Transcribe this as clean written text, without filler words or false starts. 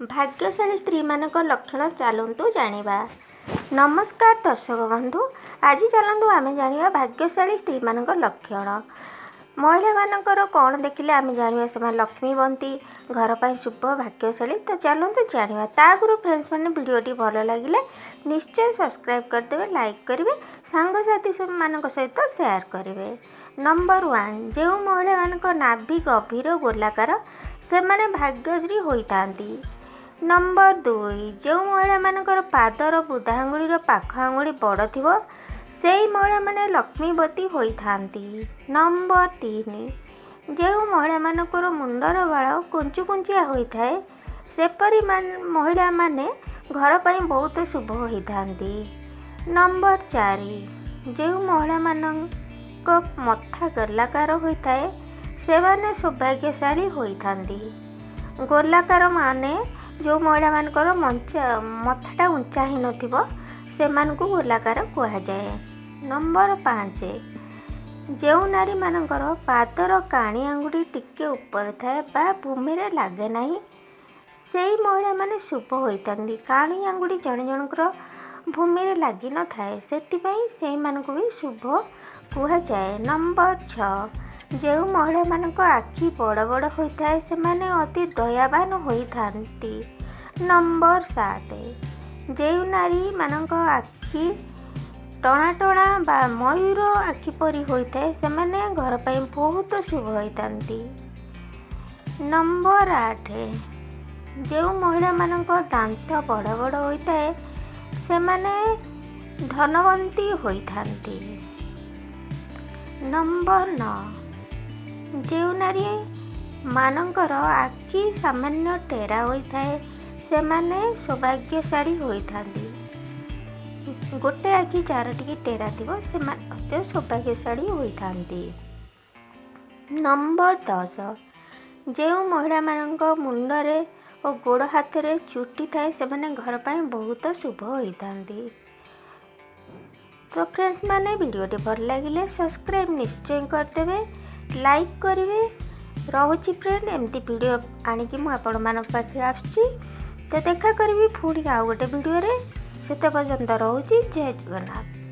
भाग्यशाली स्त्री मानक लक्षण चलतु जानिबा। नमस्कार दर्शक बंधु, आज चलतु आम जानिबा भाग्यशाली स्त्री मानक लक्षण। महिला मानकर कौन देखिले आम जानिबा से लक्ष्मीवंती, घर पर शुभ, भाग्यशाली। तो चलतु जानिबा। ता आगुरु फ्रेंड्स मैंने वीडियोटी भल लगिले निश्चय सब्सक्राइब करदेवे, लाइक करेंगे, सांगसाथी मानक सहित शेयर करेंगे। नंबर 1, जो महिला मानक नाभि गभीर गोलाकार से माने भाग्यश्री होइतांती। नंबर 2, जो महिला मानकर पादर बुधा आंगुलीर पाख आंगुली बड़ थिबो सेई महिला माने लक्ष्मीवती होइथांती। नंबर 3, जो महिला मानकर मुंडर बाल कुंचु कुंचिया होइथाए सेपरी महिला माने घर पर बहुत शुभ होइथांती। नंबर 4, जो महिला मानक मथा गोलाकार होइथाए से माने सौभाग्यशाली होइथांती। गोलाकार माने जो महिला मानकर मथाटा उंचा ही नथिबो से मानकु गोलाकार कहा जाए। नंबर 5, जो नारी मानकर पादर काणी आंगुठी टिके ऊपर थाए बा भूमि रे लागे नाही सेई महिला माने शुभ होइतांती। काणी आंगुठी जण जणकर भूमि रे लागी न थाए सेतिपई सेई मानकु भी शुभ कहा जाए। नंबर 6, जो महिला मानक आखि बड़ बड़ होइथाए से माने अति दयावान होइथांती। नंबर 7, जो नारी मानक आखि टणा टणा बा मयूर आखि परी होइथाए से माने घर पर बहुत शुभ होइथांती। नंबर 8, जो महिला मानक दांत बड़ बड़ होइथाए से माने धनवंती होइथांती। नंबर 9, जो नारी मानकर आखि सामान्य टेरा होइथाए से माने सौभाग्यशाली होइथांती। गोटे आखि चारोटी टेरा थिबो से माने सौभाग्यशाली होइथांती। नंबर 10, जो महिला मानक मुंडरे और गोड़ हाथ रे चुटी थाए से माने घर पर बहुत शुभ होइथांती। तो फ्रेंड्स माने वीडियोटी भल लगिले सब्सक्राइब निश्चय करदेवे, लाइक करेंगे। रोची फ्रेंड एमती वीडियो आनिकी मु आपण मानक पाखे आसुची। तो देखा करी पुणी आउ गोटे वीडियो रे। सेते पर्यंत रोची। जय जगन्नाथ।